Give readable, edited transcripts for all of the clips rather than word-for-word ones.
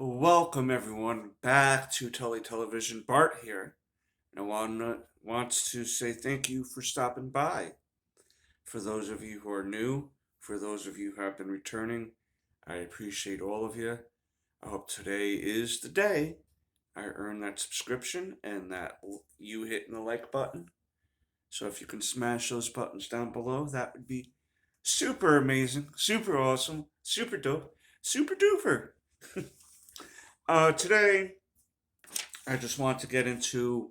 Welcome everyone back to Tully Television. Bart here. And wants to say thank you for stopping by. For those of you who are new, for those of you who have been returning, I appreciate all of you. I hope today is the day I earn that subscription and that you hitting the like button. So if you can smash those buttons down below, that would be super amazing, super awesome, super dope, super duper. Today I just want to get into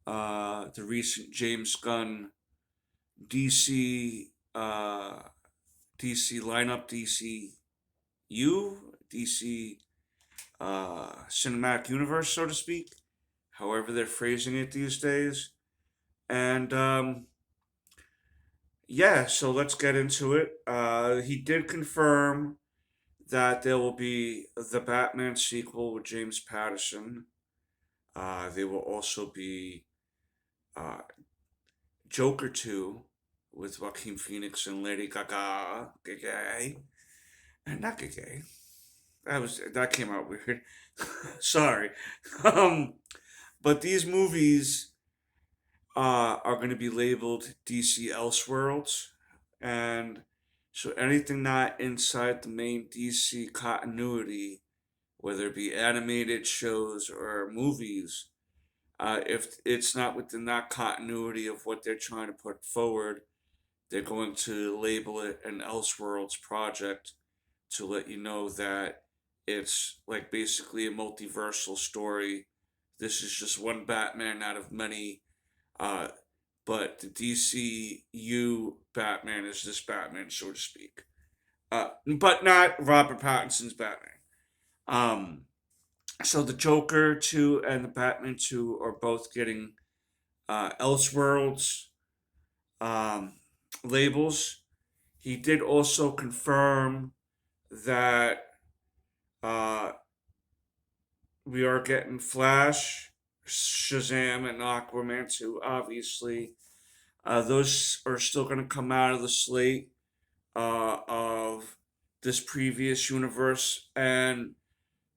the recent James Gunn DC DC lineup, DC cinematic universe, so to speak. However, they're phrasing it these days. And yeah, so let's get into it. He did confirm that there will be the Batman sequel with James Patterson. There will also be uh, Joker 2 with Joaquin Phoenix and Lady Gaga. Gaga. And not Gaga. That came out weird. Sorry. Um, but these movies are going to be labeled DC Elseworlds, and so anything not inside the main DC continuity, whether it be animated shows or movies, if it's not within that continuity of what they're trying to put forward, they're going to label it an Elseworlds project to let you know that it's like basically a multiversal story. This is just one Batman out of many, uh, but the DCU Batman is this Batman, so to speak. But not Robert Pattinson's Batman. Um, so the Joker 2 and the Batman 2 are both getting Elseworlds um, labels. He did also confirm that uh, we are getting Flash, Shazam, and Aquaman 2, obviously. Those are still going to come out of the slate of this previous universe, and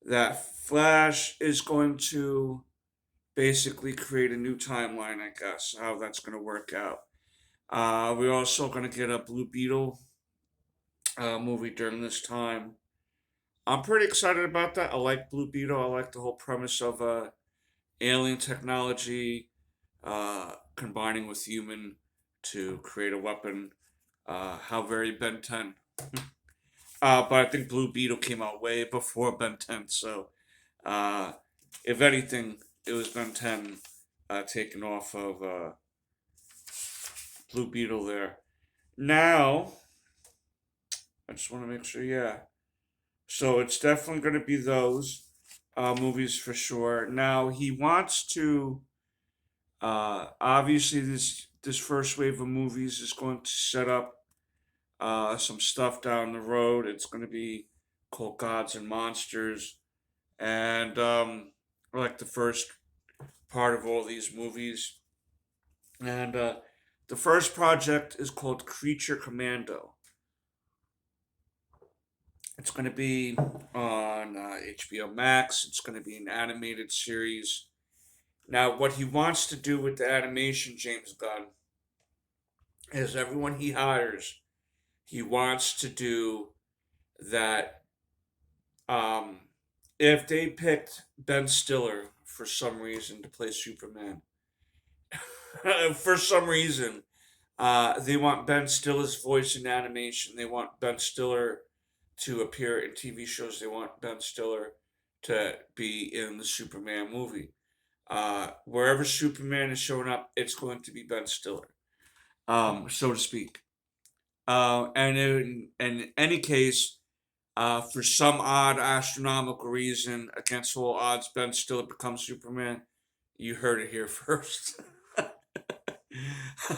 that Flash is going to basically create a new timeline, I guess, how that's going to work out. We're also going to get a Blue Beetle movie during this time. I'm pretty excited about that. I like Blue Beetle. I like the whole premise of alien technology combining with human to create a weapon. How very Ben 10. But I think Blue Beetle came out way before Ben 10. So, uh, if anything, it was Ben 10 taken off of Blue Beetle there. Now, I just want to make sure, yeah. So it's definitely going to be those movies for sure. Now he wants to. Obviously, this first wave of movies is going to set up some stuff down the road. It's going to be called Gods and Monsters, and like the first part of all these movies. And the first project is called Creature Commando. It's going to be on HBO Max. It's going to be an animated series. Now, what he wants to do with the animation, James Gunn, is everyone he hires, he wants to do that. Um, if they picked Ben Stiller for some reason to play Superman, for some reason, they want Ben Stiller's voice in animation. They want Ben Stiller to appear in TV shows. They want Ben Stiller to be in the Superman movie. Wherever Superman is showing up, it's going to be Ben Stiller, so to speak. And in any case, for some odd astronomical reason, against all odds, Ben Stiller becomes Superman. You heard it here first.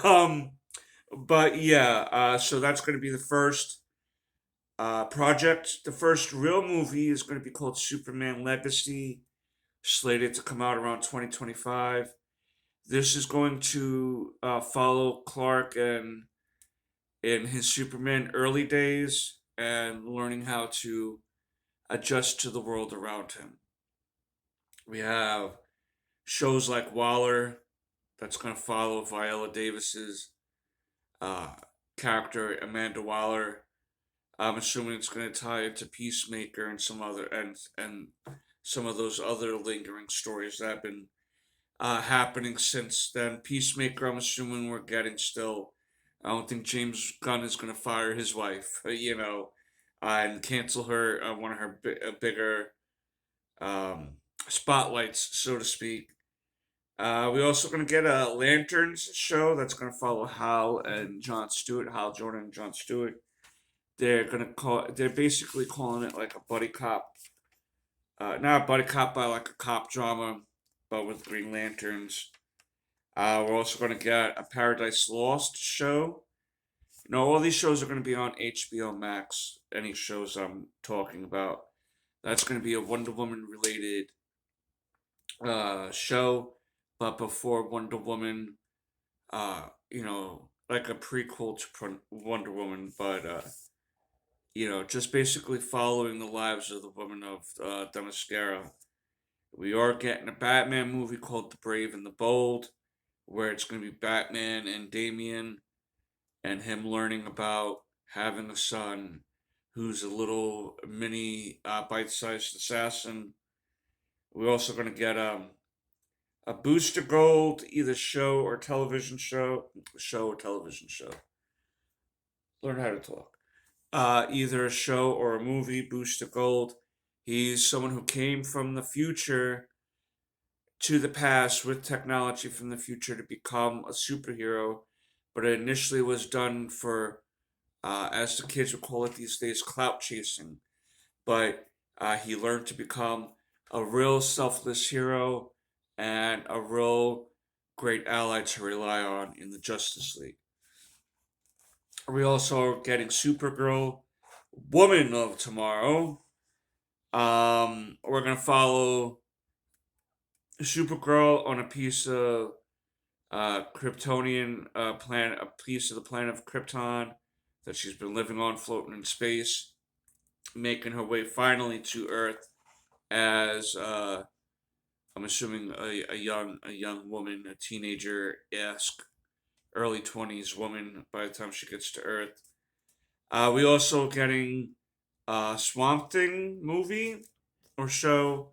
um, but yeah, so that's going to be the first project. The first real movie is going to be called Superman Legacy, slated to come out around 2025. This is going to follow Clark and in his Superman early days and learning how to adjust to the world around him. We have shows like Waller that's going to follow Viola Davis's uh, character Amanda Waller. I'm assuming it's going to tie into Peacemaker and some other and some of those other lingering stories that have been happening since then. Peacemaker, I'm assuming we're getting still. I don't think James Gunn is going to fire his wife, and cancel her one of her bigger um, spotlights, so to speak. We're also going to get a Lanterns show that's going to follow Hal and John Stewart, Hal Jordan and John Stewart. They're basically calling it like a buddy cop, not a buddy cop, but like a cop drama, but with Green Lanterns. We're also going to get a Paradise Lost show. All these shows are going to be on HBO Max. Any shows I'm talking about. That's going to be a Wonder Woman related show, but before Wonder Woman, like a prequel to Wonder Woman, but just basically following the lives of the women of Themyscira. We are getting a Batman movie called The Brave and the Bold, where it's going to be Batman and Damian and him learning about having a son who's a little mini bite-sized assassin. We're also going to get a Booster Gold, either show or television show. Learn how to talk. Either a show or a movie. Booster Gold. He's someone who came from the future to the past with technology from the future to become a superhero, but it initially was done for, as the kids would call it these days, clout chasing. But he learned to become a real selfless hero and a real great ally to rely on in the Justice League. We also are getting Supergirl, Woman of Tomorrow. We're gonna follow Supergirl on a piece of Kryptonian planet, a piece of the planet of Krypton that she's been living on, floating in space, making her way finally to Earth as I'm assuming a young woman, a teenager esque, early 20s woman by the time she gets to Earth. We also getting a Swamp Thing movie or show,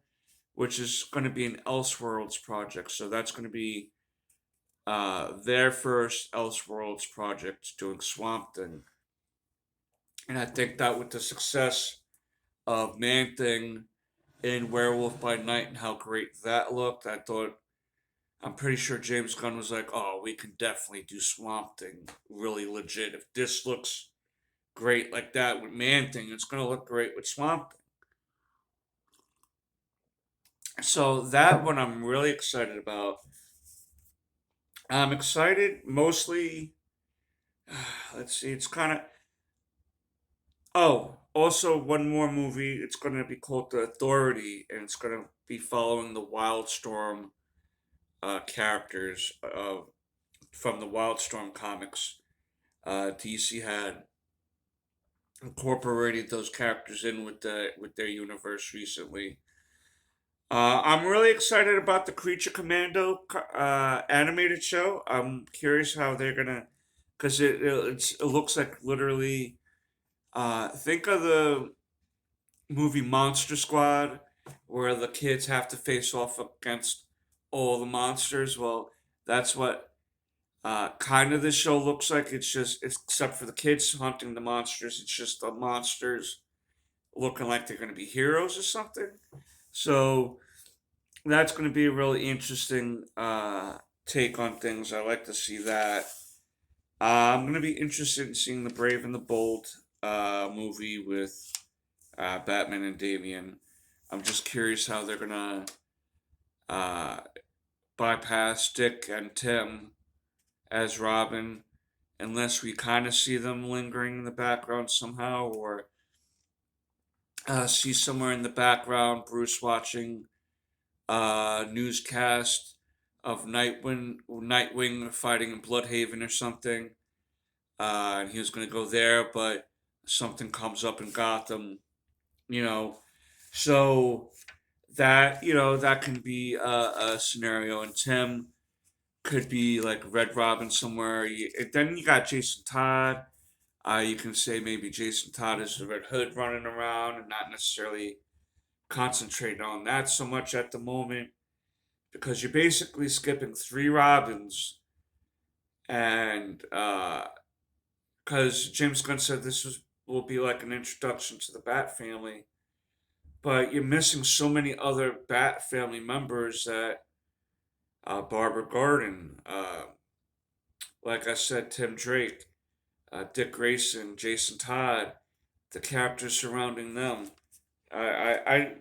which is going to be an Elseworlds project. So that's going to be their first Elseworlds project doing Swamp Thing. And I think that with the success of Man Thing in Werewolf by Night and how great that looked, I'm pretty sure James Gunn was like, oh, we can definitely do Swamp Thing really legit. If this looks great like that with Man Thing, it's going to look great with Swamp Thing. So that one I'm really excited about. I'm excited mostly. Let's see, it's kind of. Oh, also one more movie. It's going to be called The Authority, and it's going to be following the Wildstorm characters from the Wildstorm comics. DC had incorporated those characters in with their universe recently. I'm really excited about the Creature Commando animated show. I'm curious how they're gonna, because it looks like literally. Think of the movie Monster Squad, where the kids have to face off against all the monsters. Well, that's what kind of this show looks like. Except for the kids hunting the monsters, it's just the monsters looking like they're going to be heroes or something. So that's going to be a really interesting take on things. I like to see that. I'm going to be interested in seeing the Brave and the Bold movie with Batman and Damian. I'm just curious how they're going to uh, bypass Dick and Tim as Robin, unless we kind of see them lingering in the background somehow, or see somewhere in the background Bruce watching newscast of Nightwing fighting in Bloodhaven or something. And he was going to go there, but something comes up in Gotham, you know. So that that can be a scenario, and Tim could be like Red Robin somewhere. Then you got Jason Todd. You can say maybe Jason Todd is the Red Hood running around and not necessarily concentrating on that so much at the moment because you're basically skipping three Robins, and because James Gunn said will be like an introduction to the Bat family, but you're missing so many other Bat family members that Barbara Gordon, like I said, Tim Drake, Dick Grayson, Jason Todd, the characters surrounding them. I, I,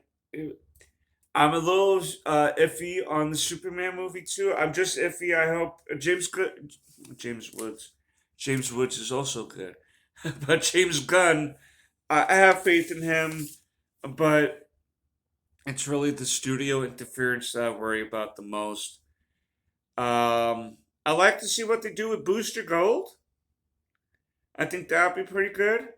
I'm a little iffy on the Superman movie too. I'm just iffy. I hope James Woods, James Woods is also good, but James Gunn, I have faith in him, but it's really the studio interference that I worry about the most. I like to see what they do with Booster Gold. I think that would be pretty good.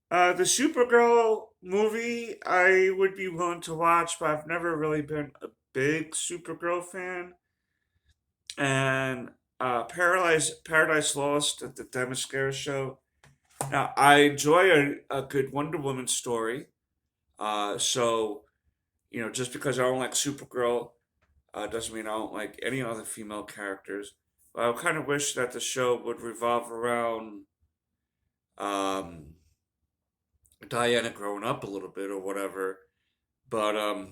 The Supergirl movie, I would be willing to watch, but I've never really been a big Supergirl fan. And Paradise Lost at the Themyscira show. Now, I enjoy a good Wonder Woman story. So, just because I don't like Supergirl doesn't mean I don't like any other female characters. But I kind of wish that the show would revolve around um, Diana growing up a little bit or whatever. But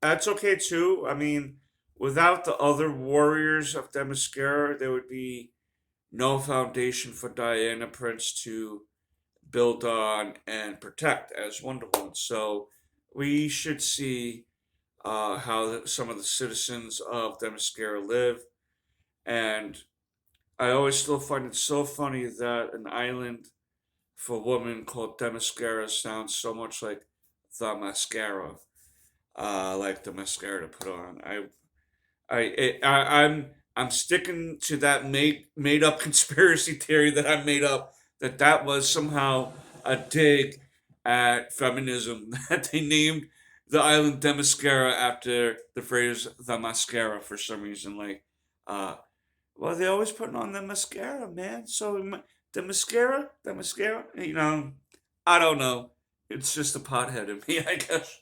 that's okay too. I mean, without the other warriors of Themyscira, there would be no foundation for Diana Prince to build on and protect as Wonder Woman. So we should see how some of the citizens of Themyscira live. And I always still find it so funny that an island for women called Themyscira sounds so much the mascara, like the mascara to put on. I'm sticking to that made up conspiracy theory that I made up that was somehow a dig at feminism that they named the island Themyscira after the phrase the mascara for some reason. Uh, well, they're always putting on the mascara, man. So the mascara, I don't know. It's just a pothead in me, I guess.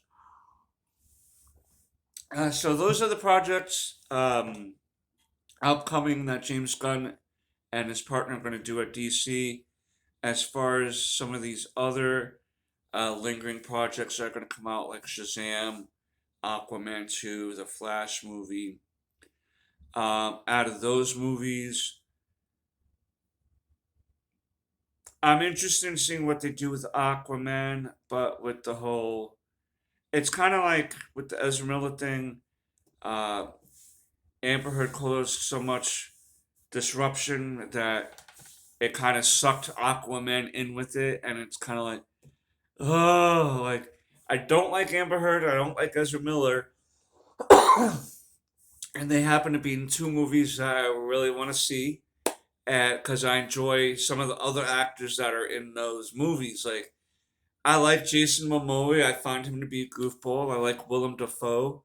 So those are the projects upcoming that James Gunn and his partner are going to do at DC. As far as some of these other lingering projects that are going to come out, like Shazam, Aquaman 2, the Flash movie. Out of those movies, I'm interested in seeing what they do with Aquaman, but with the whole. It's kind of like with the Ezra Miller thing. Uh, Amber Heard caused so much disruption that it kind of sucked Aquaman in with it, and it's kind of like, oh, like I don't like Amber Heard, I don't like Ezra Miller, and they happen to be in two movies that I really want to see, because I enjoy some of the other actors that are in those movies. Like I like Jason Momoa, I find him to be a goofball. I like Willem Dafoe.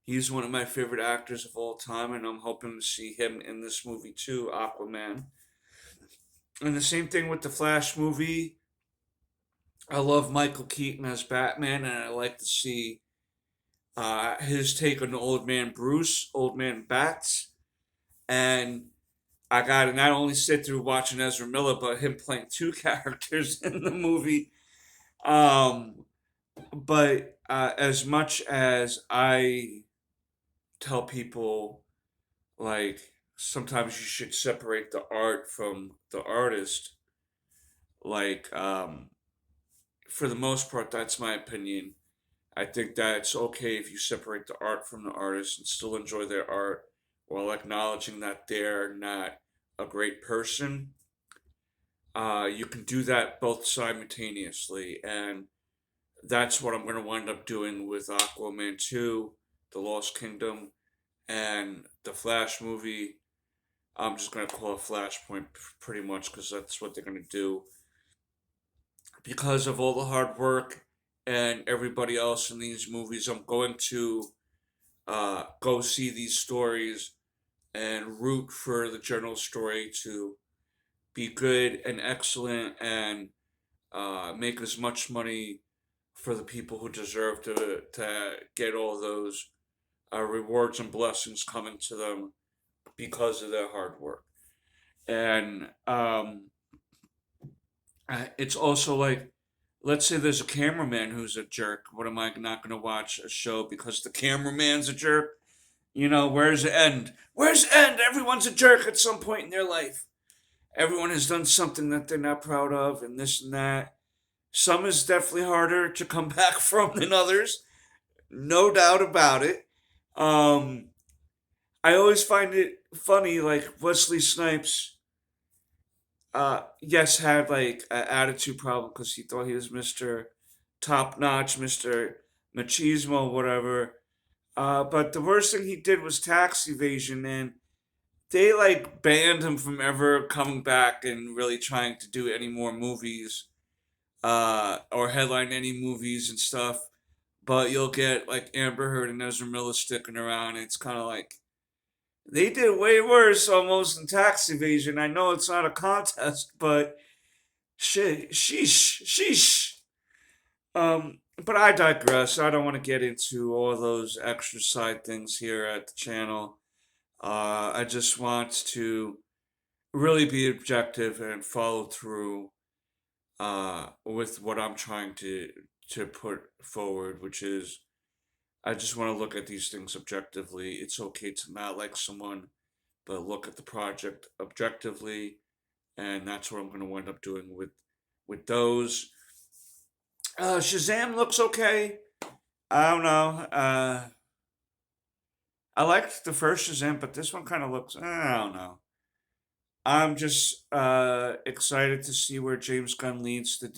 He's one of my favorite actors of all time, and I'm hoping to see him in this movie too, Aquaman. And the same thing with the Flash movie. I love Michael Keaton as Batman, and I like to see his take on Old Man Bruce, Old Man Bats, and I got to not only sit through watching Ezra Miller, but him playing two characters in the movie. Um, but as much as I tell people, like, sometimes you should separate the art from the artist, like, for the most part, that's my opinion. I think that it's okay if you separate the art from the artist and still enjoy their art while acknowledging that they're not a great person. You can do that both simultaneously, and that's what I'm going to wind up doing with Aquaman 2, The Lost Kingdom, and the Flash movie. I'm just going to call it Flashpoint pretty much because that's what they're going to do. Because of all the hard work and everybody else in these movies. I'm going to go see these stories and root for the general story to be good and excellent and make as much money for the people who deserve to get all those rewards and blessings coming to them because of their hard work. And it's also like, let's say there's a cameraman who's a jerk. What am I not going to watch a show because the cameraman's a jerk? You know, where's the end? Where's the end? Everyone's a jerk at some point in their life. Everyone has done something that they're not proud of, and this and that. Some is definitely harder to come back from than others, no doubt about it. Um, I always find it funny, like Wesley Snipes. Yes, had like an attitude problem because he thought he was Mister Top Notch, Mister Machismo, whatever. But the worst thing he did was tax evasion, and they like banned him from ever coming back and really trying to do any more movies or headline any movies and stuff. But you'll get like Amber Heard and Ezra Miller sticking around. It's kind of like they did way worse almost in tax evasion. I know it's not a contest, but shit, sheesh. But I digress. I don't want to get into all those extra side things here at the channel. I just want to really be objective and follow through with what I'm trying to put forward, which is I just want to look at these things objectively. It's okay to not like someone, but look at the project objectively, and that's what I'm going to wind up doing with those. Shazam looks okay. I don't know. I liked the first Shazam, but this one kind of looks. I don't know. I'm just excited to see where James Gunn leads the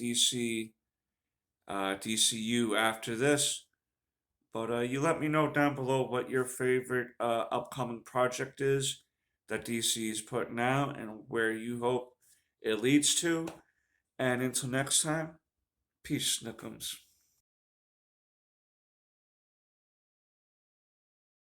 DCU after this. But you let me know down below what your favorite upcoming project is that DC is putting out and where you hope it leads to. And until next time, peace, Snookums.